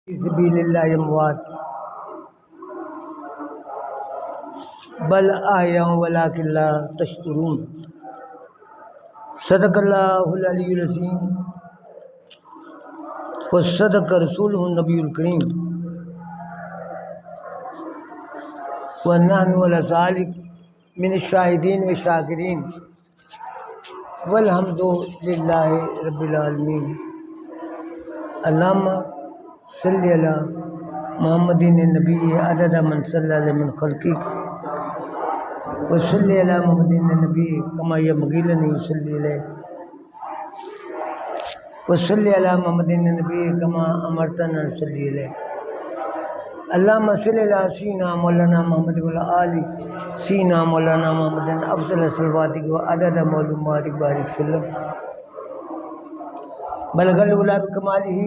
فی سبیل اللہ اموات بل احیاء ولکن لا تشعرون۔ صدق اللہ العلی العظیم وصدق رسولہ النبی الکریم ونحن علی ذلک من الشاہدین والشاکرین والحمد للہ رب العالمین۔ اللہم صلی علی محمد النبی عدد من صلی علیہ من خلقی وصلی علی محمد النبی کما ینبغی ان یصلی علیہ وصلی علی محمد النبی کما امرتنا ان نصلی علیہ۔ اللہم صلی علی سیدنا مولانا محمد وعلی آل سیدنا مولانا محمد افضل صلواتک و عدد معلوماتک بارک وسلم۔ بلغ العلا بکمالہ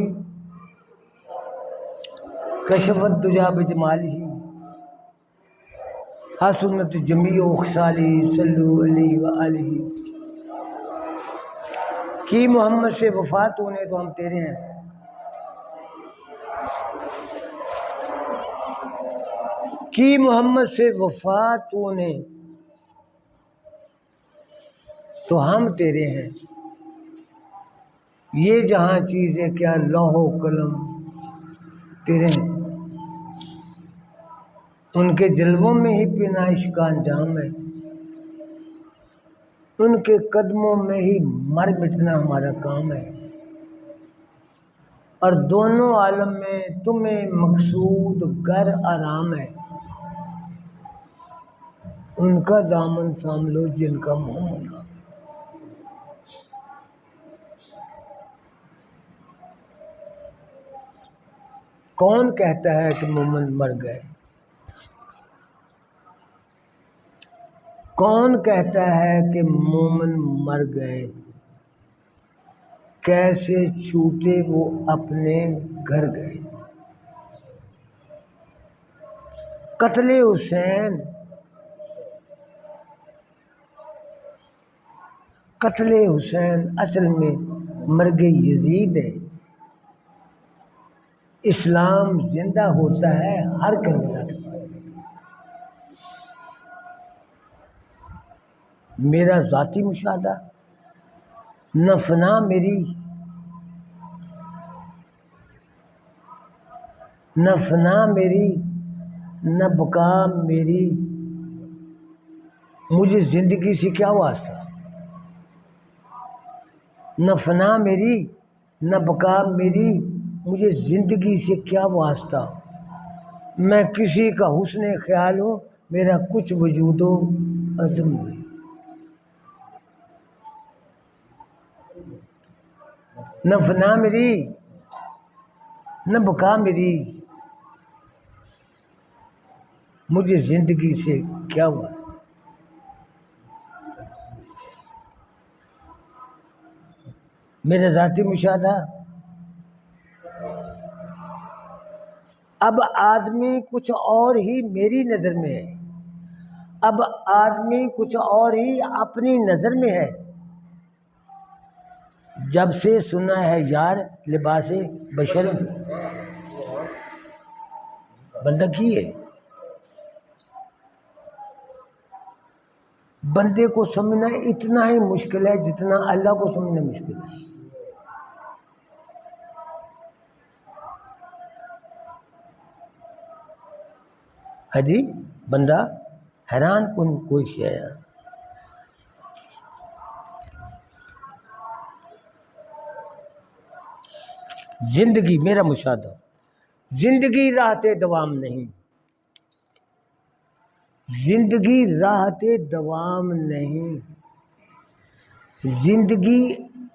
کشف الدجی بجمالہ حسنت جمیع خصالہ صلو علیہ وآلہ۔ کی محمد سے وفات ہونے تو ہم تیرے ہیں، کی محمد سے وفات ہونے تو ہم تیرے ہیں، یہ جہاں چیزیں کیا لوح و قلم تیرے ہیں، ان کے جلووں میں ہی پیمائش کا انجام ہے، ان کے قدموں میں ہی مر مٹنا ہمارا کام ہے، اور دونوں عالم میں تمہیں مقصود گر آرام ہے، ان کا دامن تھام لو جن کا مومن نام۔ کون کہتا ہے کہ مومن مر گئے؟ کون کہتا ہے کہ مومن مر گئے؟ کیسے چھوٹے وہ اپنے گھر گئے؟ قتل حسین اصل میں مرگ یزید ہے۔ اسلام زندہ ہوتا ہے ہر کربلا کے بعد۔ میرا ذاتی مشاہدہ، نہ فنا میری نہ بقا میری، مجھے زندگی سے کیا واسطہ؟ نہ فنا میری نہ بقا میری، مجھے زندگی سے کیا واسطہ؟ میں کسی کا حسن خیال ہوں، میرا کچھ وجود و عزم نہیں۔ نہ فنا میری نہ بقا میری، مجھے زندگی سے کیا واسطہ؟ میرا ذاتی مشاہدہ، اب آدمی کچھ اور ہی میری نظر میں ہے، اب آدمی کچھ اور ہی اپنی نظر میں ہے، جب سے سنا ہے یار لباس بشر بندہ کی ہے۔ بندے کو سمجھنا اتنا ہی مشکل ہے جتنا اللہ کو سمجھنا مشکل ہے۔ حجی بندہ حیران کن کوئی شے ہے۔ زندگی، میرا مشاہدہ، زندگی راحت دوام نہیں، زندگی راحت دوام نہیں، زندگی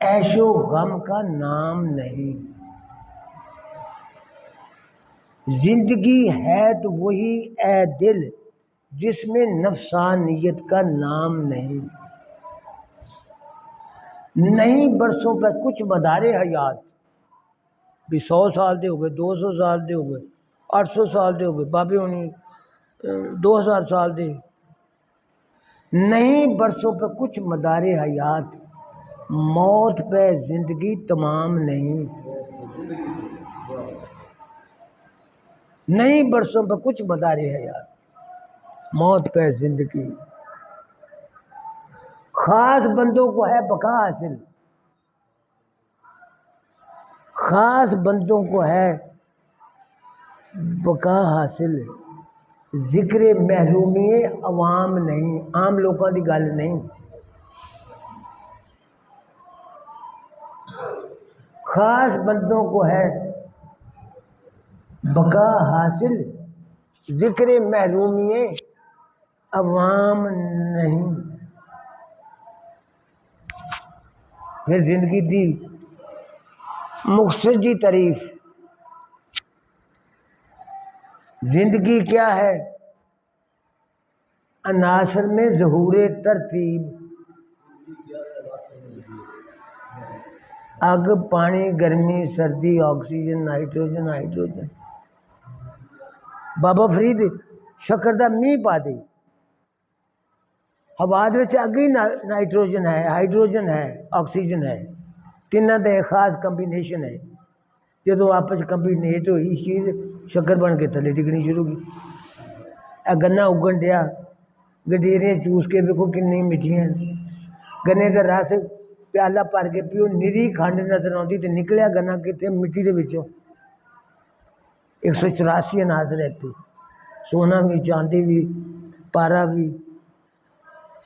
عیش و غم کا نام نہیں، زندگی ہے تو وہی اے دل جس میں نفسانیت کا نام نہیں۔ نہیں برسوں پہ کچھ مدار حیات، بھی 100 سال دے ہو گئے، 200 سال دے ہو گئے، 800 سال دے ہو گئے، بابے ہونی 2000 سال دے، نہیں برسوں پہ کچھ مدار حیات، موت پہ زندگی تمام نہیں۔ نئی برسوں پہ کچھ بتا رہے ہیں یار. موت پہ زندگی. خاص بندوں کو ہے بقا حاصل، خاص بندوں کو ہے بقا حاصل. ذکر محرومی عوام نہیں، عام لوگوں کی گل نہیں. خاص بندوں کو ہے بقا حاصل، ذکر محرومی عوام نہیں. پھر زندگی دی مختصر جی تعریف. زندگی کیا ہے؟ عناصر میں ظہور ترتیب. آگ، پانی، گرمی، سردی، آکسیجن، نائٹروجن، ہائیڈروجن. بابا فرید شکر دا میہ پا دے، ہوا اگ ہی نائٹروجن ہے، ہائیڈروجن ہے، آکسیجن ہے. تینوں کا ایک خاص کمبینیشن ہے. جدو آپس کمبینیٹ ہوئی چیز شکر بن کے تھلے ڈگنی شروع کی. گنا اگن ڈیا، گڈیریاں چوس کے ویکو کنی میٹھیاں. گنے کا رس پیالہ بھر کے پیو، نری کھنڈ نظر آتی تو نکلیا گنا کتنے مٹی دے وچوں. 184 عناصر رہتے، سونا بھی، چاندی بھی، پارا بھی،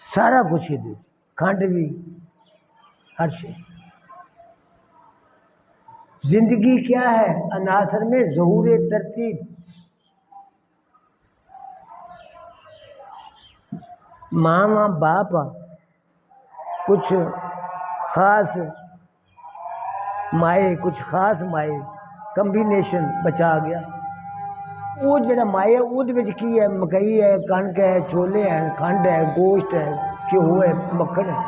سارا کچھ ہے. کھنڈ بھی، ہر شے. زندگی کیا ہے؟ عناصر میں ظہور ترتیب. ماں باپ کچھ خاص مائے، کچھ خاص مائے کمبینیشن بچا گیا. وہ جڑا مائے ہے وہ کی ہے؟ مکئی ہے، کنک ہے، چھولے ہیں، کھنڈ ہے، گوشت ہے، گھیو ہے، مکھن ہے.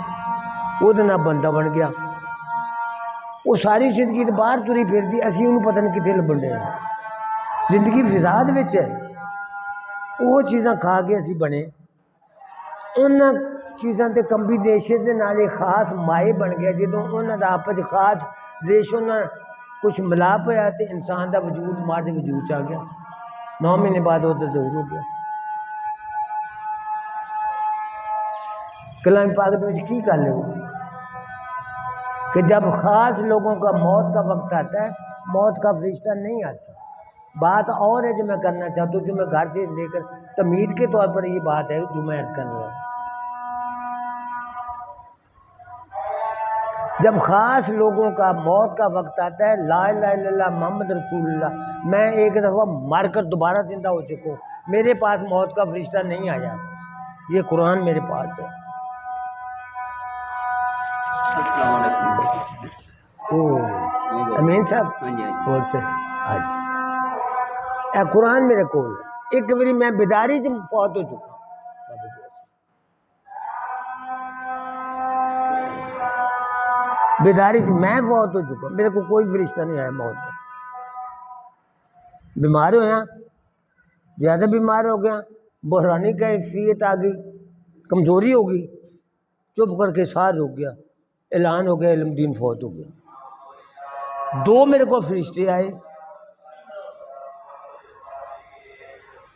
وہ بندہ بن گیا. وہ ساری زندگی تو باہر تری پھرتی، اسی انہوں پتہ نہیں کتنے لبن ڈے. زندگی فضا دے وچ ہے. وہ چیزاں کھا کے اسی بنے. ان چیزاں تے کمبینیشن دے نال ایک خاص مائع بن گیا. جدوں انہاں دا آپس خاص ریشو نال کچھ ملاپ ہوا تو انسان دا وجود ماں دے وجود چ آ گیا. 9 مہینے بعد وہ ظہور ہو گیا. کلام پاک دے وچ کی گل ہے کہ جب خاص لوگوں کا موت کا وقت آتا ہے موت کا فرشتہ نہیں آتا. بات اور ہے جو میں کرنا چاہتا ہوں، جو میں گھر سے لے کر تمہید کے طور پر یہ بات ہے جو میں عرض کر رہا ہوں. جب خاص لوگوں کا موت کا وقت آتا ہے، لا الہ الا اللہ محمد رسول اللہ، میں ایک دفعہ مر کر دوبارہ زندہ ہو چکا ہوں، میرے پاس موت کا فرشتہ نہیں آیا. یہ قرآن میرے پاس ہے. السلام علیکم. امین صاحب اور سے آج اے قرآن میرے کول ہے. ایک باری میں بیداری سے فوت ہو چکا. بیداری سے میں فوت ہو چکا، میرے کو کوئی فرشتہ نہیں آیا موت کا. بیمار ہویا، زیادہ بیمار ہو گیا، بحرانی کیفیت آ گئی، کمزوری ہو گئی، چپ کر کے سار رک گیا. اعلان ہو گیا علم دین فوت ہو گیا. 2 میرے کو فرشتے آئے.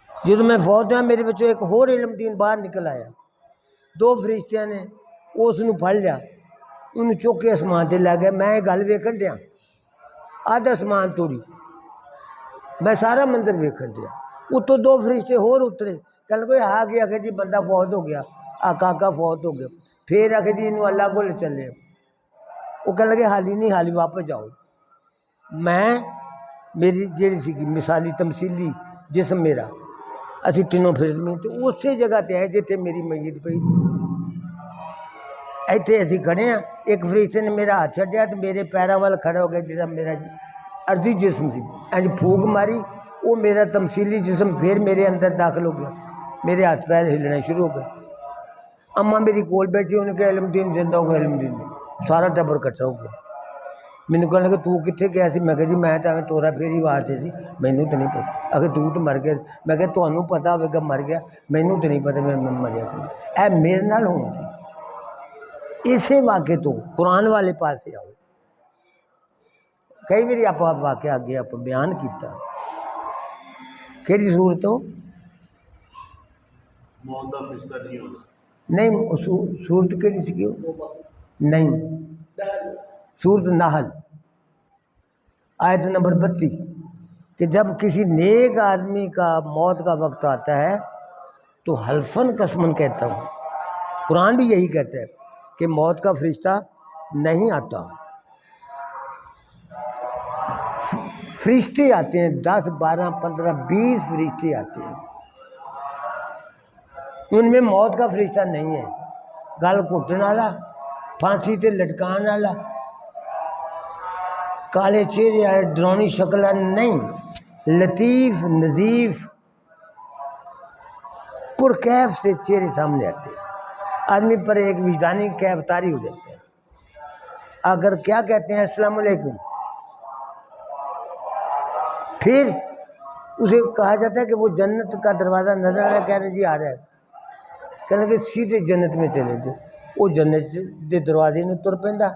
جب میں فوت ہوا میرے بچوں ایک اور علم دین باہر نکل آیا. 2 فرشتیاں نے اس نو پھڑ لیا، انہوں چک کے آسمان تے لے گیا. میں گل ویکھن دیا، آدھ آسمان توڑی، میں سارا منظر ویکھن دیا. اتوں 2 فرشتے اور اترے، کہنے کوئی آ گیا کہ جی بندہ فوت ہو گیا، کاکا فوت ہو گیا. پھر آخر جی انہوں اللہ کو لے چلے. وہ کہنے لگے حالی نہیں، حالی واپس جاؤ. میں میری جیڑی سی مثالی تمثیلی جسم میرا، اسی تینوں فرزمی تو اسی جگہ تے ہے جتنے میری میت پئی تھی. ایتھے اسی کھڑے ہیں. ایک فرشتے نے میرا ہاتھ چھڈیا تو میرے پیروں وال کھڑا ہو گیا جیسا میرا ارضی جسم سی. انج پھونک ماری، وہ میرا تمثیلی جسم پھر میرے اندر داخل ہو گیا. میرے ہاتھ پیر ہلنے شروع ہو گئے. اماں میری کول بیٹھی، انہوں نے کہا علم دین زندہ ہو گیا، علم دین. سارا ٹبر کٹھا ہو گیا. مینوں کہنے لگے تو کتنے گیا سی؟ میں کہا جی میں تو ایویں تورا پھیری واسطے سی، مینوں تو نہیں پتا. اگر تو مر گیا، میں کہا تمہیں پتا ہوئے گا مر گیا، مینوں تو نہیں پتا میں مریا کہ نہیں. اے میرے نال ہوں گی. اسی واقعے تو قرآن والے پاس آؤ. کئی باری آپ واقعہ آگے آپ بیان کیتا. کیڑی صورت ہو موت کا فرشتہ نہیں ہونا. نہیں صورت کیڑی سی نہیں صورت نحل آیت نمبر 32 کہ جب کسی نیک آدمی کا موت کا وقت آتا ہے تو حلفن قسمن کہتا ہوں. قرآن بھی یہی کہتا ہے کہ موت کا فرشتہ نہیں آتا. فرشتے آتے ہیں 10 12 15 20 فرشتے آتے ہیں. ان میں موت کا فرشتہ نہیں ہے. گل گھٹن والا پھانسی تے لٹکان والا کالے چہرے والے ڈرونی شکل نہیں. لطیف نظیف پرکیف سے چہرے سامنے آتے ہیں. آدمی پر ایک وجدانی کیف طاری ہو جاتا ہے. اگر کیا کہتے ہیں السلام علیکم پھر اسے کہا جاتا ہے کہ وہ جنت کا دروازہ نظر آ رہا ہے. کہہ رہے جی آ رہا ہے. کہنے کہ سیدھے جنت میں چلے جو. وہ جنت دے دروازے میں تر پیندا.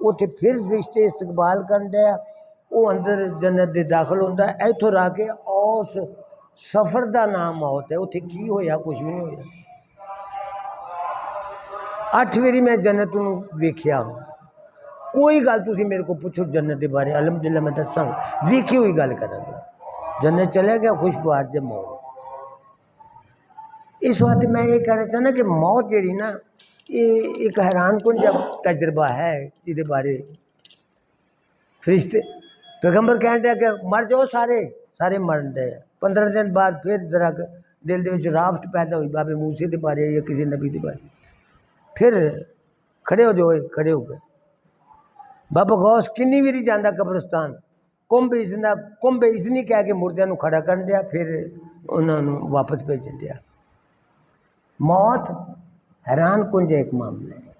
اتنے پھر فرشتے استقبال کرن دیا. وہ اندر جنت دے داخل ہوتا ہے. ایتھوں را کے اس سفر دا نام موت ہے. اتنے کی ہویا کچھ بھی نہیں ہویا. 8 واری میں جنت نوں ویکھیا. کوئی گل تسی میرے کو پوچھو جنت کے بارے الحمدللہ میں دساں گا. ویکھی ہوئی گل کراں گا. جنت چلے گیا خوشگوار جب موت. اس وقت میں یہ کہنا چاہنا کہ موت جیڑی نا یہ ایک حیران کن جب تجربہ ہے جہدے بارے فرشتے پیغمبر کہن دیا کہ مر جاؤ سارے مرن دے. 15 دن بعد پھر ذرا دل دے وچ رافت پیدا ہوئی بابے موسیٰ دے بارے یا کسی نبی دے بارے. پھر کھڑے ہو جاؤ کھڑے ہو گئے. بابا غوث کنی ویری جانا قبرستان کمب اذنی کہہ کے مردیاں نو کھڑا کر دیا. پھر انہوں نے واپس بھیجن دیا. موت حیران کن ایک معاملہ ہے.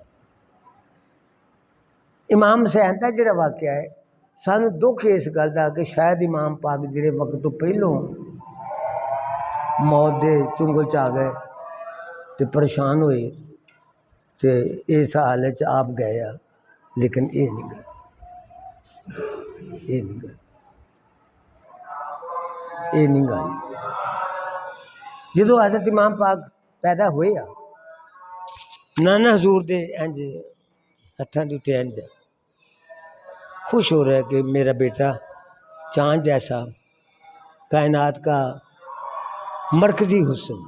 امام حسین دا جڑا واقعہ ہے سانو دکھ اس گل کا کہ شاید امام پاک جڑے وقت تو پہلوں موت دے چنگل چ آ گئے تے پریشان ہوئے تے اس حالت چ آپ گئے. لیکن یہ نہیں گل یہ نہیں گل یہ نہیں گل. جدو حضرت امام پاک پیدا ہوئے نانا حضور دے انج ہتھاں دے تے انج خوش ہو رہا ہے کہ میرا بیٹا چاند جیسا کائنات کا مرکزی حسن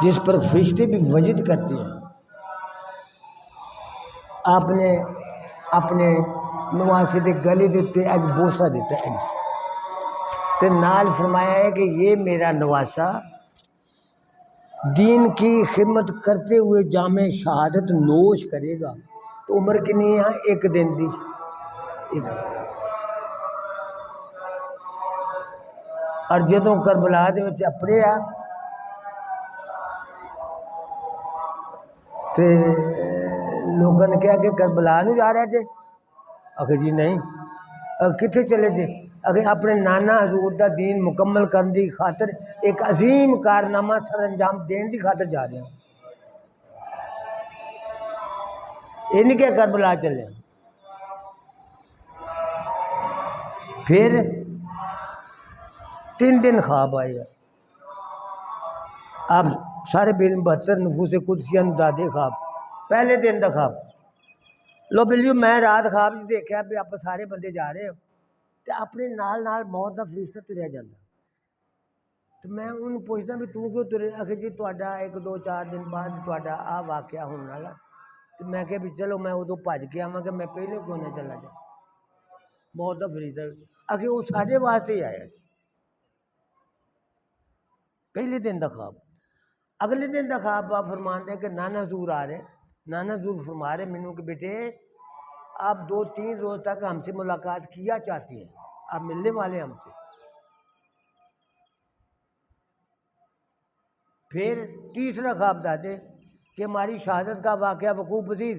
جس پر فرشتے بھی وجد کرتے ہیں آپ نے اپنے نواسے دے گلے دیتے اج بوسہ دیتا ہے تے نال فرمایا ہے کہ یہ میرا نواسا دین کی خدمت کرتے ہوئے جامع شہادت نوش کرے گا. تو عمر کنی ہے 1 دن دی. اور جدوں کربلا دے وچ اپڑے تے لوگوں نے کہا کہ کربلا نہیں جا رہے تھے. آخر جی نہیں. کتنے چلے تھے؟ اگر اپنے نانا حضور دا دین مکمل کرنے کی خاطر ایک عظیم کارنامہ سر انجام دین کی خاطر جا رہے ہیں. یہ نہیں کہ کربلا چلے. پھر 3 دن خواب آئے. آپ سارے 72 نفوس قدسیہ نو دادے خواب. پہلے دن دا خواب لو بلیو میں رات خواب دیکھا بھی آپ سارے بندے جا رہے ہو تو اپنے نال موت کا فرشتہ تریا جاتا. تو میں انہوں پوچھتا بھی تو کیوں ترے. آخر جی تا 1 2 4 دن بعد تا آ واقعہ ہونے والا. تو میں کہ بھی چلو میں ادو بھج کے آواں کہ میں پہلے کیوں نہ چلا جا. موت کا فرشتہ آخر وہ سارے واسطے ہی آیا. پہلے دن دا خواب. اگلے دن دا خواب آپ فرمان دے کہ نانا حضور آ رہے. نانا حضور فرما رہے مینوں کہ بیٹے آپ 2-3 روز تک ہم سے ملاقات کیا چاہتے ہیں. آپ ملنے والے ہم سے. پھر تیسرا خواب دادے کہ ہماری شہادت کا واقعہ وقوع پذیر.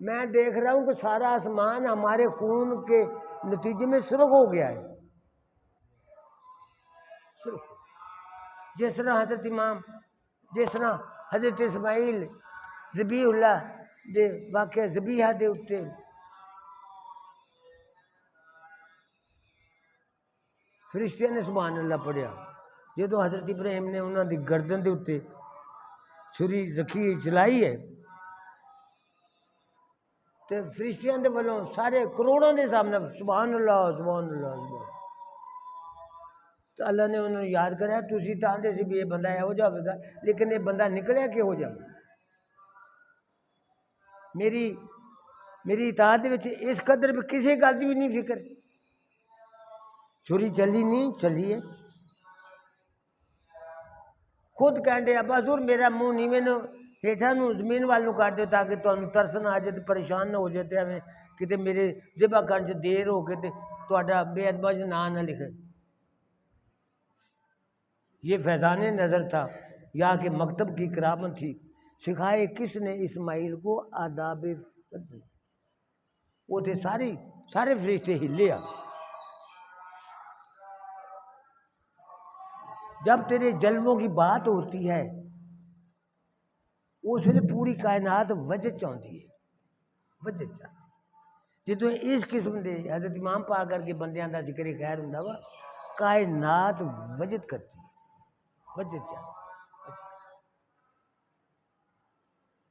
میں دیکھ رہا ہوں کہ سارا آسمان ہمارے خون کے نتیجے میں سرخ ہو گیا ہے. جس طرح حضرت امام جس طرح حضرت اسماعیل ذبیح اللہ دے واقعہ ذبیحہ دے اتے فرشتیاں نے سبحان اللہ پڑھیا جدو حضرت ابراہیم نے انہوں دی گردن دے اتنے چھری رکھی چلائی ہے تو فرشتیاں دے والوں سارے کروڑوں دے سامنے سبحان اللہ سبحان اللہ سبحان اللہ۔ تو اللہ نے انہوں نے یاد کریا تسی تو آندے سی بھی یہ بندہ یہو جا ہوگا لیکن یہ بندہ نکلیا کہو جا میری اطاعت وچ اس قدر بھی کسی گل دی بھی نہیں فکر چھری چلی نہیں چلی ہے خود کہندے ابا حضور میرا منہ نیویں نو ہیٹھاں نو زمین وال نو کر دیو تاکہ تانوں ترس نہ آ جائے تے پریشان نہ ہو جائے تے ایویں کتے میرے ذبح کرن چ دیر ہو کے تے تہاڈا بے ادبا چ نام نہ لکھے۔ یہ فیضان نظر تھا یا کہ مکتب کی کرامت تھی سکھائے کس نے اسماعیل کو آداب فضل وہ تھے سارے فرشتے ہلے آ جب تیرے جلووں کی بات ہوتی ہے اس لیے پوری کائنات وجد چاہتی ہے وجد چاہتی جدو اس قسم دے حضرت امام پاک کر کے بندیاں دا ذکر خیر ہوندا وا کائنات وجد کرتی ہے وجد چاہتی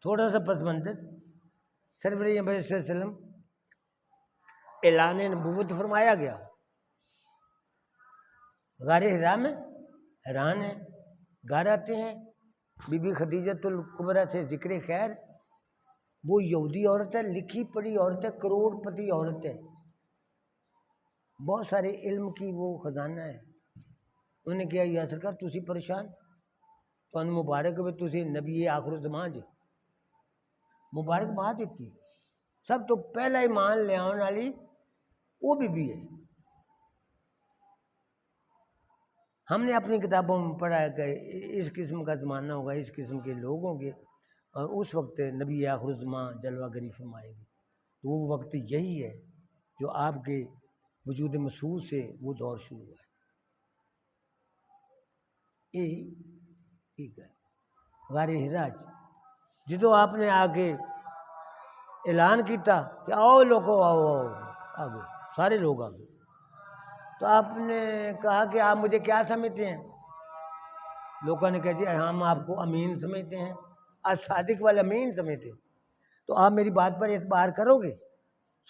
تھوڑا سا پس منظر سرور نبی صلی اللہ علیہ وسلم اعلان نبوت فرمایا گیا غار حرا میں حیران ہے گھر آتے ہیں بی بی خدیجۃ الکبریٰ سے ذکر خیر وہ یہودی عورت ہے لکھی پڑھی عورت ہے کروڑ پتی عورت ہے بہت سارے علم کی وہ خزانہ ہے انہوں نے کیا یا سرکار تسی پریشان تو ان مبارک ہوئے تسی نبی آخر الزمان جی مبارک بات دیتی سب تو پہلا ایمان لے آنے والی وہ بی ہے ہم نے اپنی کتابوں میں پڑھا ہے کہ اس قسم کا زمانہ ہوگا اس قسم کے لوگ ہوں گے اور اس وقت نبی آخر الزمان جلوہ گری فرمائے گی تو وہ وقت یہی ہے جو آپ کے وجود مسعود سے وہ دور شروع ہوا ہے ٹھیک ہے غار حراج جدو آپ نے آ کے اعلان کیتا کہ آؤ لوگو آؤ آگے سارے لوگ آگے تو آپ نے کہا کہ آپ مجھے کیا سمجھتے ہیں لوگوں نے کہا جی ہم آپ کو امین سمجھتے ہیں آج صادق والا امین سمجھتے ہیں تو آپ میری بات پر اعتبار کرو گے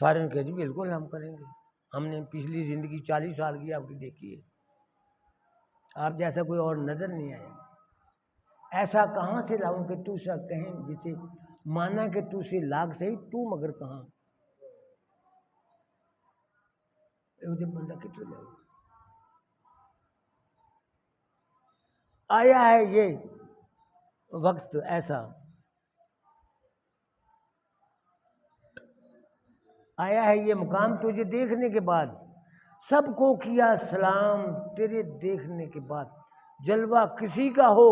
سارے نے کہا جی بالکل ہم کریں گے ہم نے پچھلی زندگی 40 سال کی آپ کی دیکھی ہے آپ جیسا کوئی اور نظر نہیں آیا ایسا کہاں سے لاؤں کہ تو سا کہیں جسے مانا کہ تو سے لاگ صحیح تو مگر کہاں مجھے بندہ کتنے لے آیا ہے یہ وقت ایسا آیا ہے یہ مقام تجھے دیکھنے کے بعد سب کو کیا سلام تیرے دیکھنے کے بعد جلوہ کسی کا ہو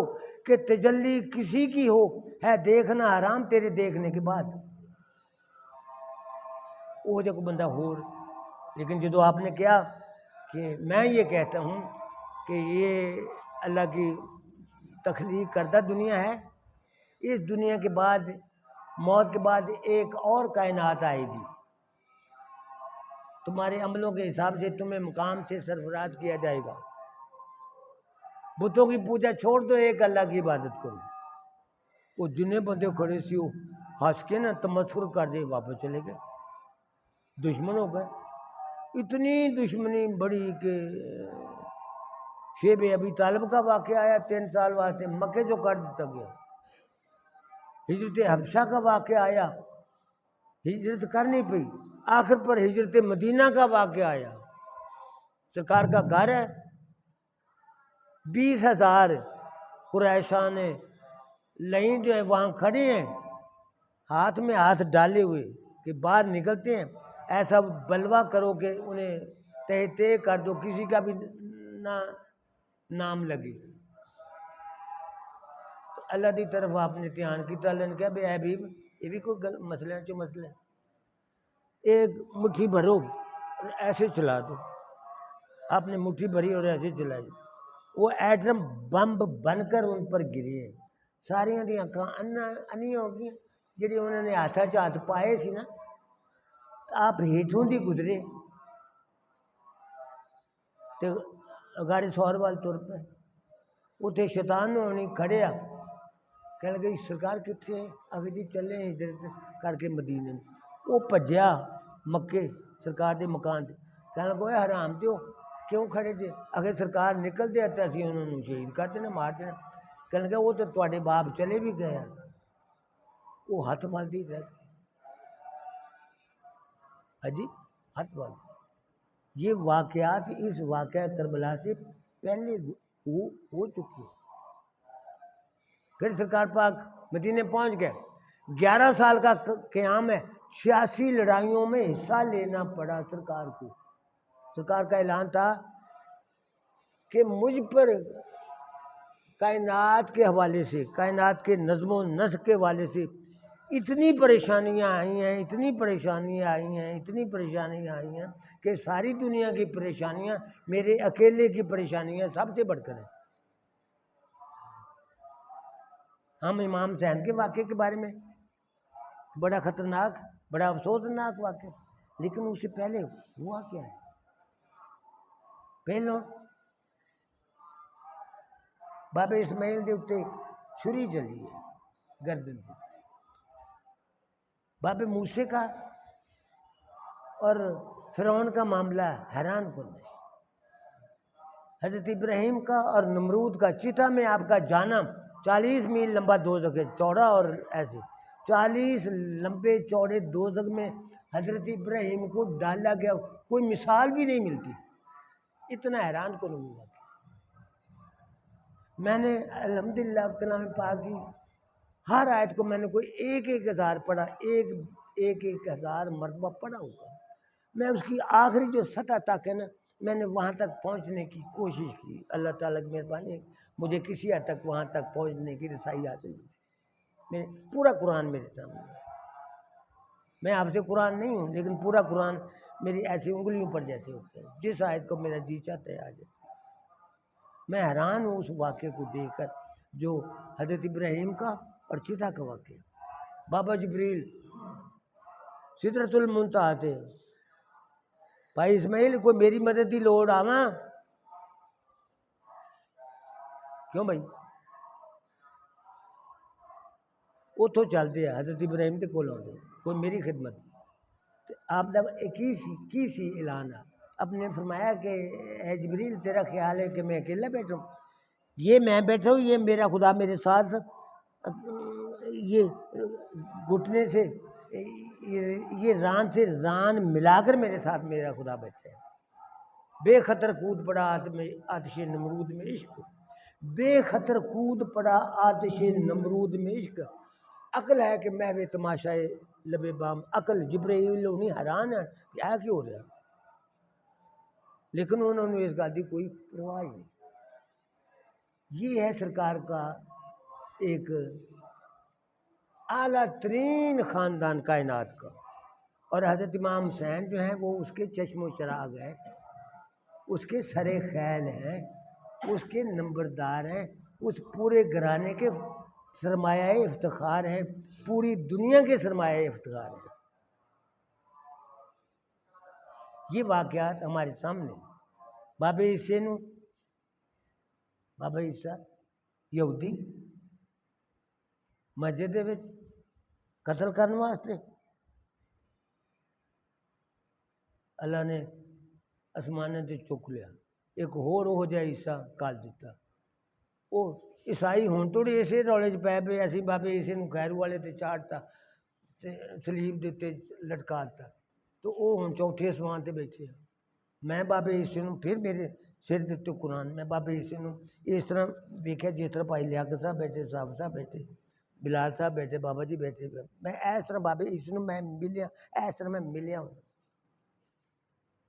کہ تجلی کسی کی ہو ہے دیکھنا حرام تیرے دیکھنے کے بعد وہ جو بندہ ہو لیکن جدو آپ نے کیا کہ میں یہ کہتا ہوں کہ یہ اللہ کی تخلیق کردہ دنیا ہے اس دنیا کے بعد موت کے بعد ایک اور کائنات آئے گی تمہارے عملوں کے حساب سے تمہیں مقام سے سرفراز کیا جائے گا بتوں کی پوجا چھوڑ دو ایک اللہ کی عبادت کرو وہ جنہیں بندے کھڑے سی وہ ہنس کے نا تمسخر کر دے واپس چلے گئے دشمن ہو گئے اتنی دشمنی بڑی کہ شیب ابی طالب کا واقعہ آیا 3 سال واسطے مکے جو کر دیتا گیا ہجرت حبشہ کا واقعہ آیا ہجرت کرنی پئی آخر پر ہجرت مدینہ کا واقعہ آیا سرکار کا گھر ہے 20,000 قریشان لائن جو ہے وہاں کھڑے ہیں ہاتھ میں ہاتھ ڈالے ہوئے کہ باہر نکلتے ہیں ایسا بلوا کرو کہ انہیں تہ کر دو کسی کا بھی نہ نام لگے تو اللہ دی طرف آپ نے دھیان کیا اللہ نے کہا بے حبیب یہ بھی کوئی مسئلہ ہے جو مسئلہ ہے ایک مٹھی بھرو اور ایسے چلا دو آپ نے مٹھی بھری اور ایسے چلائی وہ ایٹم بمب بن کر ان پر گرے ہیں ساریاں دی اکھاں انیاں ہو گئی جی انہوں نے ہاتھ ہاتھ پائے سی نا تو آپ ہیٹھوں دی گزرے تو گاڑی سوار وال تر پے اتنے شیطان نے ہونی کھڑیا کہنے لگے سرکار کتنے ہے اگر جی چلے ادھر کر کے مدینے میں وہ بھجیا مکے سرکار دے مکان تے کہنے لگا اے حرام دیو کیوں کھڑے جے اگر سرکار نکل دے تے اسی انہوں نے شہید کر دینا مار دینا کہنے لگا وہ تو تواڈے باپ چلے بھی گئے وہ ہاتھ مالدی رہ گئے حجی ہاتھ مالدی یہ واقعات اس واقعہ کربلا سے پہلے ہو چکی ہے پھر سرکار پاک مدینے پہنچ گئے 11 سال کا قیام ہے 86 لڑائیوں میں حصہ لینا پڑا سرکار کو سرکار کا اعلان تھا کہ مجھ پر کائنات کے حوالے سے کائنات کے نظم و نسق کے حوالے سے اتنی پریشانیاں آئی ہیں اتنی پریشانیاں آئی ہیں اتنی پریشانیاں آئی ہیں کہ ساری دنیا کی پریشانیاں میرے اکیلے کی پریشانیاں سب سے بڑھ کر ہیں ہم امام حسین کے واقعے کے بارے میں بڑا خطرناک بڑا افسوسناک واقعہ لیکن اس سے پہلے ہوا کیا ہے پہلو بابا اسماعیل دے اتے چھری چلی ہے گردن دے بابے موسیٰ کا اور فرعون کا معاملہ حیران کن ہے حضرت ابراہیم کا اور نمرود کا چتا میں آپ کا جانا 40 میل لمبا دوزخ ہے چوڑا اور ایسے 40 لمبے چوڑے دوزخ میں حضرت ابراہیم کو ڈالا گیا کوئی مثال بھی نہیں ملتی اتنا حیران کن ہوا میں نے الحمدللہ کلام پاک کی ہر آیت کو میں نے کوئی ایک ہزار پڑھا ایک ہزار مرتبہ پڑھا ہوگا میں اس کی آخری جو سطح تک ہے نا میں نے وہاں تک پہنچنے کی کوشش کی اللہ تعالیٰ کی مہربانی ہے مجھے کسی حد تک وہاں تک پہنچنے کی رسائی حاصل ہوئی میں پورا قرآن میرے سامنے میں آپ سے قرآن نہیں ہوں لیکن پورا قرآن میری ایسی انگلیوں پر جیسے ہوتا ہے جس آیت کو میرا جی چاہتا ہے آ جائے میں حیران ہوں اس واقعے کو دیکھ کر جو حضرت ابراہیم کا اور چتا کا واقعہ بابا جبریل سدرۃ المنتہا تھے بھائی اسماعیل کوئی میری مدد کی لوڑ آواں کیوں بھائی اتوں چلتے ہیں حضرت ابراہیم کے کول آتے کوئی میری خدمت آپ کا کی سی اعلان ہے اب نے فرمایا کہ اے جبریل تیرا خیال ہے کہ میں اکیلا بیٹھا ہوں یہ میں بیٹھا ہوں یہ میرا خدا میرے ساتھ یہ گھٹنے سے یہ ران سے ران ملا کر میرے ساتھ میرا خدا بیٹھا ہے بے خطر کود پڑا آتش نمرود میں عشق بے خطر کود پڑا آتش نمرود میں عشق عقل ہے کہ محو تماشائے لب بام عقل جبرائیل انہیں حیران ہے کیا ہو رہا لیکن انہوں نے اس گل کی کوئی پرواہ نہیں یہ ہے سرکار کا ایک اعلیٰ ترین خاندان کائنات کا اور حضرت امام حسین جو ہیں وہ اس کے چشم و چراغ ہیں اس کے سر خیل ہیں اس کے نمبردار ہیں اس پورے گھرانے کے سرمایہ افتخار ہیں پوری دنیا کے سرمایہ افتخار ہیں یہ واقعات ہمارے سامنے بابا عیسیٰ بابا عیسیٰ یہودی مسجد قتل کرنے واسطے اللہ نے آسمانے سے چک لیا ایک ہور ہو جائے عیسیٰ کال دیتا وہ عیسائی ہوں توڑی اسے رولے پی پے اسی بابے عیسیٰ نو خیرو والے تے چاڑتا سلیب دیتے لٹکاتا تو وہ ہوں چوتھے آسمان تے بیٹھے میں بابے عیسیٰ نو پھر میرے سر دیتے قرآن میں بابے عیسیٰ نو اس طرح دیکھا جس طرح بھائی لیاقت صاحب بیٹھے صاحب صاحب بیٹھے بلال صاحب بیٹھے بابا جی بیٹھے میں اس طرح بابے عیسیٰ نو میں ملیا اس طرح میں ملیا ہوں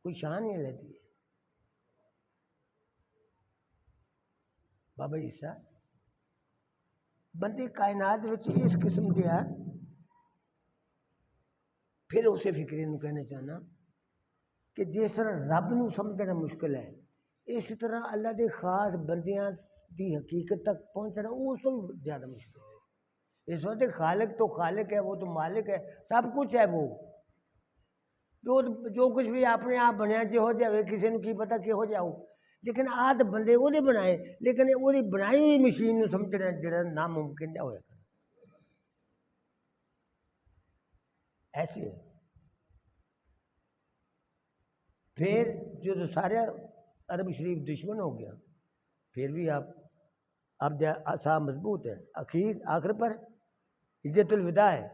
کوئی شان نہیں لیتی ہے بابا عیسیٰ بندے کائنات اس قسم دیا پھر اسے فکری نو کہنا چاہنا کہ جس طرح رب نو سمجھنا مشکل ہے اس طرح اللہ دے خاص بندیاں دی حقیقت تک پہنچنا اس تو زیادہ مشکل ہے اس وقت خالق تو خالق ہے وہ تو مالک ہے سب کچھ ہے وہ جو کچھ بھی اپنے آپ بنیا جہو جہ کسی نے کی پتا کہو جہ ہو لیکن آدھ بندے وہ بنائے، لیکن وہ بنائی ہوئی مشین سمجھنا جڑا ناممکن نہ ہویا کرنا، ایسے ہے۔ پھر جو سارے عرب شریف دشمن ہو گیا، پھر بھی آپ صاحب مضبوط ہے، آخر پر عزت الوداع ہے،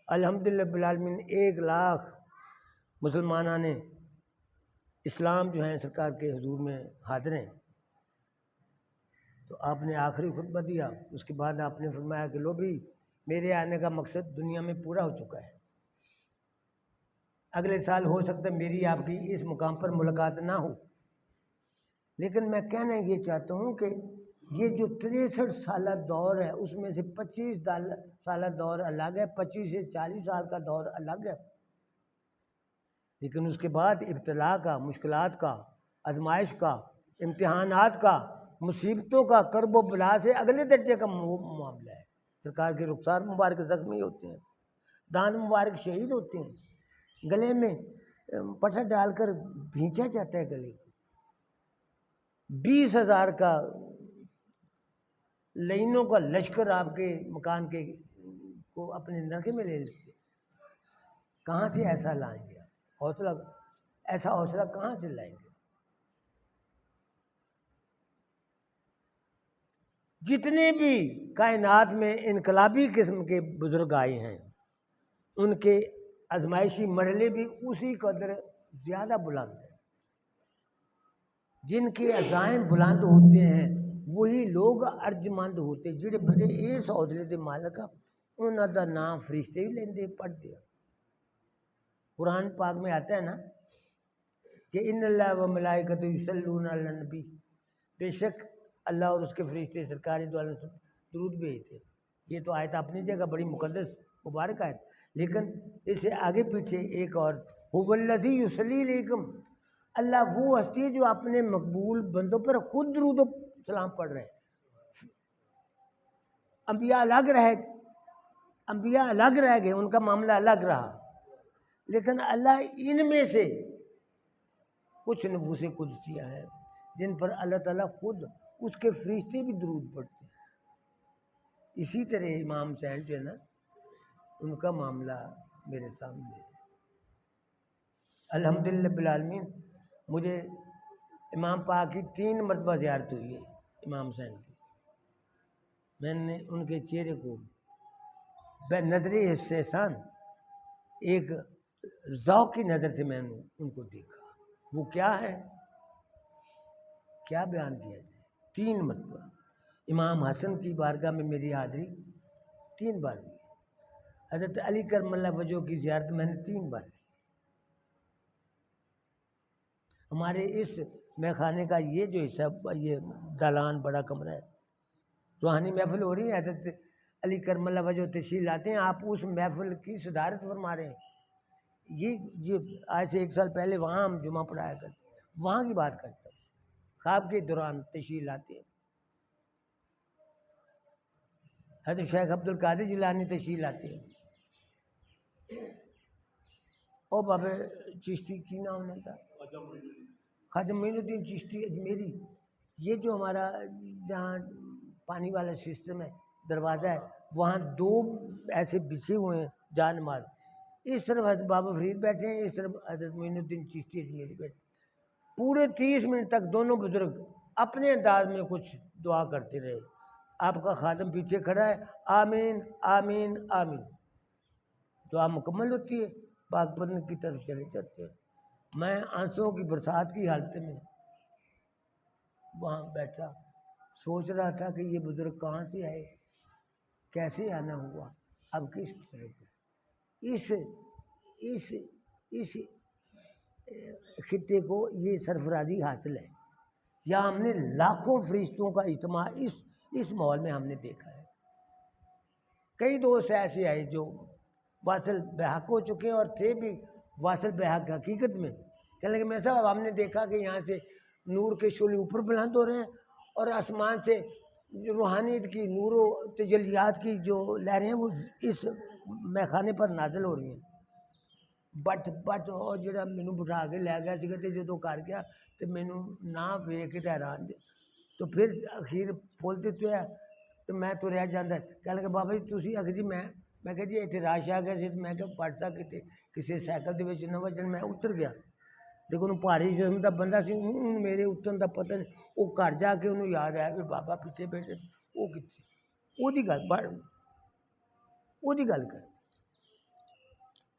الحمدللہ رب العالمین 1,00,000 مسلمانوں نے اسلام جو ہیں سرکار کے حضور میں حاضر ہیں۔ تو آپ نے آخری خطبہ دیا، اس کے بعد آپ نے فرمایا کہ لو بھی میرے آنے کا مقصد دنیا میں پورا ہو چکا ہے، اگلے سال ہو سکتا ہے میری آپ کی اس مقام پر ملاقات نہ ہو، لیکن میں کہنا یہ چاہتا ہوں کہ یہ جو 63 سالہ دور ہے اس میں سے 25 سالہ دور الگ ہے، 25 سے 40 سال کا دور الگ ہے، لیکن اس کے بعد ابتلا کا، مشکلات کا، آزمائش کا، امتحانات کا، مصیبتوں کا، کرب و بلا سے اگلے درجے کا معاملہ ہے۔ سرکار کے رخسار مبارک زخمی ہوتے ہیں، دانت مبارک شہید ہوتے ہیں، گلے میں پٹھا ڈال کر بھینچا جاتا ہے گلے کو، 20,000 کا لائنوں کا لشکر آپ کے مکان کے کو اپنے نرغے میں لے لیتے، کہاں سے ایسا لائیں گے؟ حوصلہ، ایسا حوصلہ کہاں سے لائیں گے؟ جتنے بھی کائنات میں انقلابی قسم کے بزرگ آئے ہیں ان کے آزمائشی مرحلے بھی اسی قدر زیادہ بلند ہیں۔ جن کے عزائم بلند ہوتے ہیں وہی لوگ ارجمند ہوتے، جڑے بڑے اس حوصلے دے مالک انہاں دا نام فرشتے بھی لیندے پڑھتے ہیں۔ قرآن پاک میں آتا ہے نا کہ ان اللہ و ملائکۃ یصلون علی النبی، بے شک اللہ اور اس کے فرشتے سرکار دو عالم سے درود بھیجتے ہیں۔ یہ تو آیت اپنی جگہ بڑی مقدس مبارک آیت، لیکن اس سے آگے پیچھے ایک اور، هو الذی یصلی علیکم، اللہ وہ ہستی ہے جو اپنے مقبول بندوں پر خود درود و سلام پڑھ رہے ہیں۔ انبیاء الگ رہ گئے، ان کا معاملہ الگ رہا، لیکن اللہ ان میں سے کچھ نفوس قدسیہ ہیں جن پر اللہ تعالیٰ خود اس کے فرشتے بھی درود پڑھتے ہیں۔ اسی طرح امام حسین جو ہے نا ان کا معاملہ میرے سامنے ہے۔ الحمدللہ رب العالمین، مجھے امام پاک کی 3 مرتبہ زیارت ہوئی ہے، امام حسین کی۔ میں نے ان کے چہرے کو بے نظر استحسان ایک ذوق کی نظر سے میں نے ان کو دیکھا، وہ کیا ہے، کیا بیان کیا جائے۔ 3 مرتبہ امام حسن کی بارگاہ میں میری حاضری 3 بار ہوئی ہے، حضرت علی کرم اللہ وجہ کی زیارت میں نے 3 بار کی۔ ہمارے اس مے خانے کا یہ جو حصہ، یہ دالان بڑا کمرہ ہے، روحانی محفل ہو رہی ہے، حضرت علی کرم اللہ وجہ تشریف لاتے ہیں، آپ اس محفل کی صدارت فرما رہے ہیں۔ یہ آج سے 1 سال پہلے وہاں ہم جمعہ پڑھایا کرتے، وہاں کی بات کرتا ہوں، خواب کے دوران تشریف لاتے ہیں۔ حضرت شیخ عبد القادر جیلانی تشریف لاتے ہیں، او بابے چشتی کی نام ہونے کا، خواجہ معین الدین چشتی اجمیری، یہ جو ہمارا جہاں پانی والا سسٹم ہے، دروازہ ہے، وہاں 2 ایسے بچھے ہوئے ہیں جان مار، اس طرف حضرت بابا فرید بیٹھے ہیں، اس طرف حضرت معین الدین چشتی اجمیری بیٹھے، پورے 30 منٹ تک دونوں بزرگ اپنے انداز میں کچھ دعا کرتے رہے۔ آپ کا خادم پیچھے کھڑا ہے، آمین آمین آمین، دعا مکمل ہوتی ہے، پاک بدن کی طرف چلے جاتے ہیں۔ میں آنسوں کی برسات کی حالت میں وہاں بیٹھا سوچ رہا تھا کہ یہ بزرگ کہاں سے آئے، کیسے آنا ہوا، اب کس طرح کا اس خطے کو یہ سرفرازی حاصل ہے، یا ہم نے لاکھوں فرشتوں کا اجتماع اس ماحول میں ہم نے دیکھا ہے۔ کئی دوست ایسے آئے جو واصل بحق ہو چکے ہیں اور تھے بھی واصل بحق حقیقت میں، کہنے لگے میں صاحب ہم نے دیکھا کہ یہاں سے نور کے شعلے اوپر بلند ہو رہے ہیں اور آسمان سے روحانیت کی نور و تجلیات کی جو لہریں ہیں وہ اس میخانے پر نازل ہو رہی ہیں۔ ਬੱਟ ਉਹ ਜਿਹੜਾ ਮੈਨੂੰ ਬਿਠਾ ਕੇ ਲੈ ਗਿਆ ਸੀਗਾ, ਅਤੇ ਜਦੋਂ ਕਰ ਗਿਆ ਤੇ ਮੈਨੂੰ ਨਾ ਵੇਖ ਕੇ ਤਾਂ ਹੈਰਾਨ ਜੇ। ਤੇ ਫਿਰ ਅਖੀਰ ਫੁੱਲ ਦਿੱਤੇ ਆ ਤੇ ਮੈਂ ਤੁਰਿਆ ਜਾਂਦਾ, ਕਹਿਣ ਲੱਗੇ ਬਾਬਾ ਜੀ ਤੁਸੀਂ ਆਖੇ ਜੀ ਮੈਂ ਕਿਹਾ ਜੀ ਇੱਥੇ ਰਸ਼ ਆ ਗਿਆ ਸੀ, ਤੇ ਮੈਂ ਕਿਹਾ ਪੱਟ ਤੱਕ ਕਿਤੇ ਕਿਸੇ ਸਾਈਕਲ ਦੇ ਵਿੱਚ ਨਾ ਵੱਜਣ, ਮੈਂ ਉਤਰ ਗਿਆ। ਦੇਖੋ ਉਹਨੂੰ ਭਾਰੀ ਜਿਸਮ ਦਾ ਬੰਦਾ ਸੀ, ਉਹਨੂੰ ਮੇਰੇ ਉਤਰਨ ਦਾ ਪਤਾ ਨਹੀਂ। ਉਹ ਘਰ ਜਾ ਕੇ ਉਹਨੂੰ ਯਾਦ ਆਇਆ ਵੀ ਬਾਬਾ ਪਿੱਛੇ ਬੈਠੇ, ਉਹ ਕਿੱਥੇ, ਉਹਦੀ ਗੱਲ ਕਰ।